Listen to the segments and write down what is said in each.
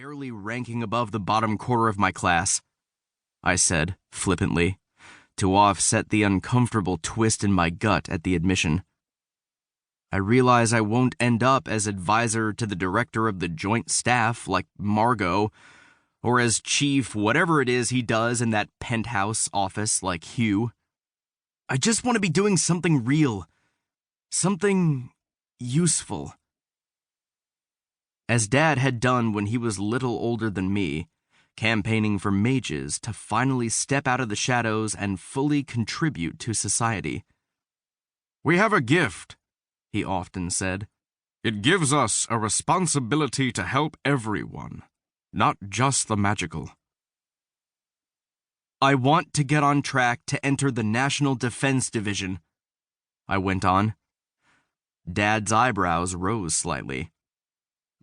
barely ranking above the bottom quarter of my class, I said, flippantly, to offset the uncomfortable twist in my gut at the admission. I realize I won't end up as advisor to the director of the Joint Staff like Margot, or as chief whatever it is he does in that penthouse office like Hugh. I just want to be doing something real, something useful. As Dad had done when he was little older than me, campaigning for mages to finally step out of the shadows and fully contribute to society. "We have a gift," he often said. "It gives us a responsibility to help everyone, not just the magical." I want to get on track to enter the National Defense Division, I went on. Dad's eyebrows rose slightly.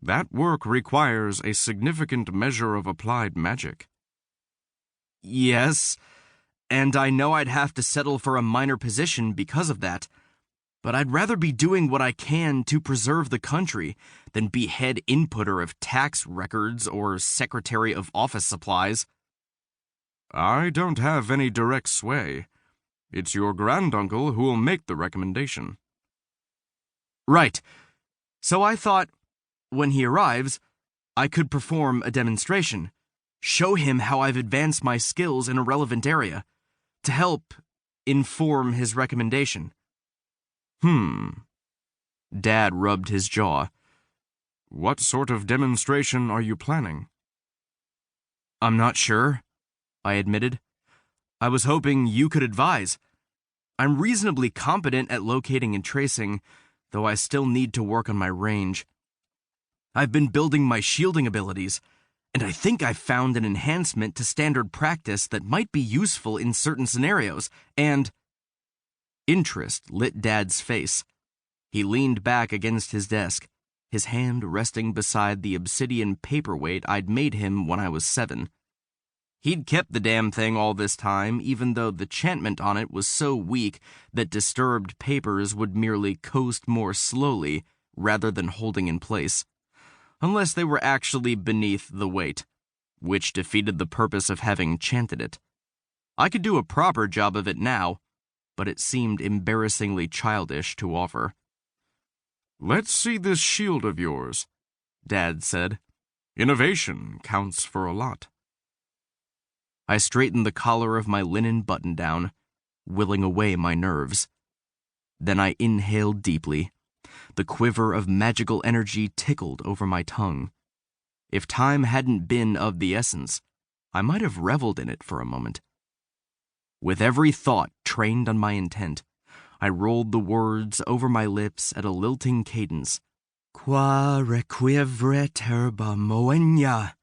That work requires a significant measure of applied magic. Yes, and I know I'd have to settle for a minor position because of that, but I'd rather be doing what I can to preserve the country than be head inputter of tax records or secretary of office supplies. I don't have any direct sway. It's your granduncle who will make the recommendation. Right. So I thought, when he arrives, I could perform a demonstration, show him how I've advanced my skills in a relevant area, to help inform his recommendation. Dad rubbed his jaw. What sort of demonstration are you planning? I'm not sure, I admitted. I was hoping you could advise. I'm reasonably competent at locating and tracing, though I still need to work on my range. I've been building my shielding abilities, and I think I've found an enhancement to standard practice that might be useful in certain scenarios, and... Interest lit Dad's face. He leaned back against his desk, his hand resting beside the obsidian paperweight I'd made him when I was 7. He'd kept the damn thing all this time, even though the enchantment on it was so weak that disturbed papers would merely coast more slowly rather than holding in place. Unless they were actually beneath the weight, which defeated the purpose of having chanted it. I could do a proper job of it now, but it seemed embarrassingly childish to offer. Let's see this shield of yours, Dad said. Innovation counts for a lot. I straightened the collar of my linen button-down, willing away my nerves. Then I inhaled deeply. The quiver of magical energy tickled over my tongue. If time hadn't been of the essence, I might have reveled in it for a moment. With every thought trained on my intent, I rolled the words over my lips at a lilting cadence. Qua requievret herba moenia.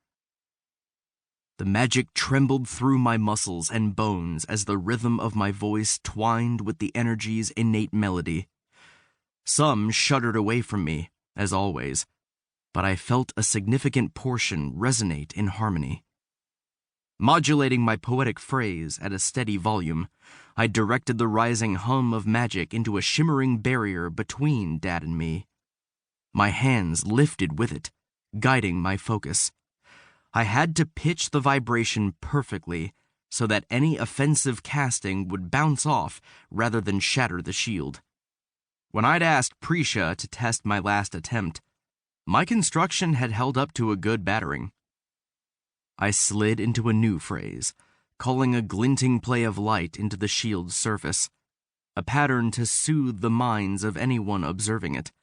The magic trembled through my muscles and bones as the rhythm of my voice twined with the energy's innate melody. Some shuddered away from me, as always, but I felt a significant portion resonate in harmony. Modulating my poetic phrase at a steady volume, I directed the rising hum of magic into a shimmering barrier between Dad and me. My hands lifted with it, guiding my focus. I had to pitch the vibration perfectly so that any offensive casting would bounce off rather than shatter the shield. When I'd asked Prisha to test my last attempt, my construction had held up to a good battering. I slid into a new phrase, calling a glinting play of light into the shield's surface, a pattern to soothe the minds of anyone observing it.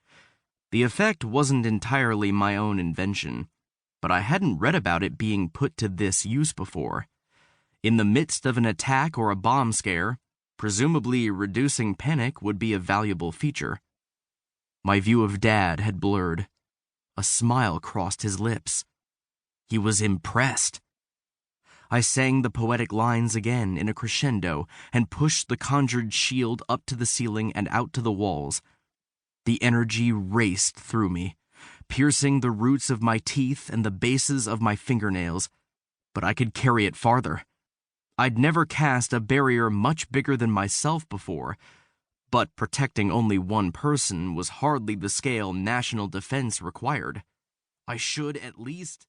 The effect wasn't entirely my own invention, but I hadn't read about it being put to this use before. In the midst of an attack or a bomb scare, presumably reducing panic would be a valuable feature. My view of Dad had blurred. A smile crossed his lips. He was impressed. I sang the poetic lines again in a crescendo and pushed the conjured shield up to the ceiling and out to the walls. The energy raced through me, piercing the roots of my teeth and the bases of my fingernails, but I could carry it farther. I'd never cast a barrier much bigger than myself before, but protecting only one person was hardly the scale national defense required. I should at least...